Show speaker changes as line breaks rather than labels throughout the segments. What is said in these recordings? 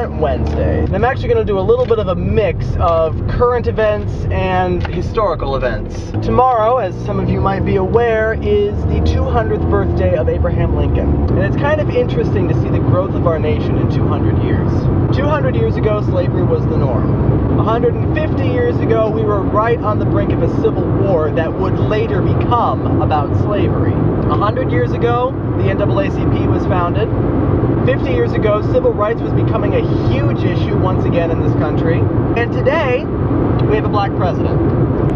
Current Wednesday. And I'm actually going to do a little bit of a mix of current events and historical events. Tomorrow, as some of you might be aware, is the 200th birthday of Abraham Lincoln. And it's kind of interesting to see the growth of our nation in 200 years. 200 years ago, slavery was the norm. 150 years ago, we were right on the brink of a civil war that would later become about slavery. 100 years ago, the NAACP was founded. 50 years ago, civil rights was becoming a huge issue once again in this country. And today, we have a black president.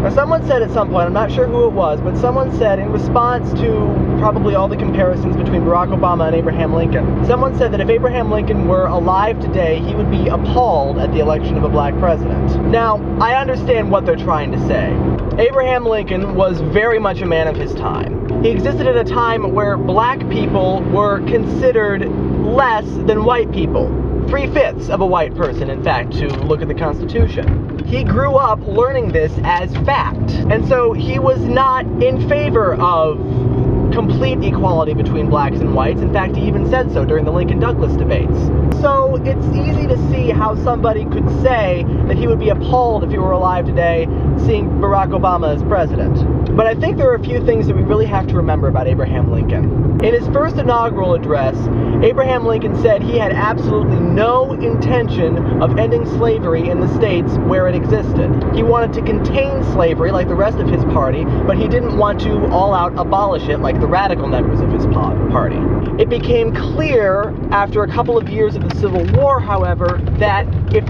Now, someone said at some point, I'm not sure who it was, but someone said in response to probably all the comparisons between Barack Obama and Abraham Lincoln, someone said that if Abraham Lincoln were alive today, he would be appalled at the election of a black president. Now, I understand what they're trying to say. Abraham Lincoln was very much a man of his time. He existed at a time where black people were considered less than white people. 3/5 of a white person, in fact, to look at the Constitution. He grew up learning this as fact. And so he was not in favor of complete equality between blacks and whites. In fact, he even said so during the Lincoln-Douglas debates. So it's easy to see how somebody could say that he would be appalled if he were alive today seeing Barack Obama as president. But I think there are a few things that we really have to remember about Abraham Lincoln. In his first inaugural address, Abraham Lincoln said he had absolutely no intention of ending slavery in the states where it existed. He wanted to contain slavery like the rest of his party, but he didn't want to all-out abolish it like the radical members of his party. It became clear after a couple of years of the Civil War, however, that if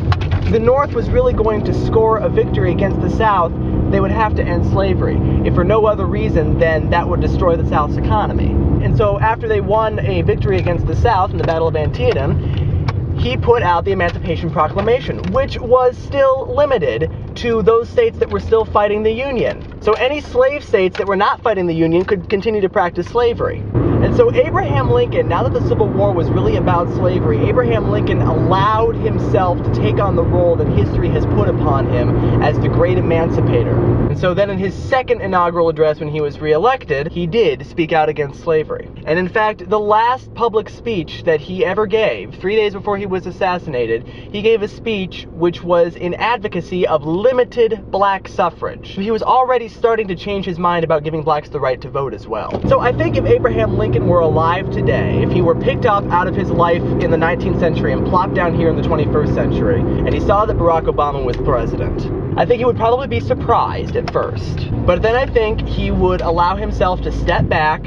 the North was really going to score a victory against the South, they would have to end slavery. If for no other reason, then that would destroy the South's economy. And so after they won a victory against the South in the Battle of Antietam, he put out the Emancipation Proclamation, which was still limited to those states that were still fighting the Union. So any slave states that were not fighting the Union could continue to practice slavery. And so Abraham Lincoln, now that the Civil War was really about slavery, Abraham Lincoln allowed himself to take on the role that history has put upon him as the great emancipator. And so then in his second inaugural address when he was reelected, he did speak out against slavery. And in fact, the last public speech that he ever gave, 3 days before he was assassinated, he gave a speech which was in advocacy of limited black suffrage. He was already starting to change his mind about giving blacks the right to vote as well. So I think if Abraham Lincoln were alive today, if he were picked up out of his life in the 19th century and plopped down here in the 21st century, and he saw that Barack Obama was president, I think he would probably be surprised at first. But then I think he would allow himself to step back,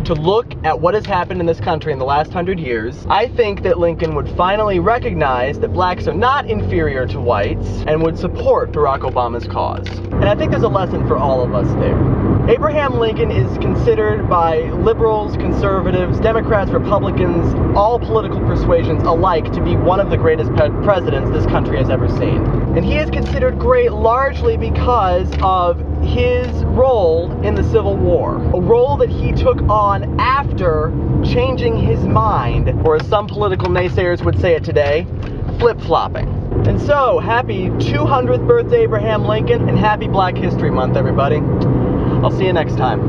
to look at what has happened in this country in the last 100 years. I think that Lincoln would finally recognize that blacks are not inferior to whites and would support Barack Obama's cause. And I think there's a lesson for all of us there. Abraham Lincoln is considered by liberals, conservatives, Democrats, Republicans, all political persuasions alike to be one of the greatest presidents this country has ever seen. And he is considered great largely because of his role in the Civil War, a role that he took on after changing his mind, or as some political naysayers would say it today, flip-flopping. And so, happy 200th birthday, Abraham Lincoln, and happy Black History Month, everybody. I'll see you next time.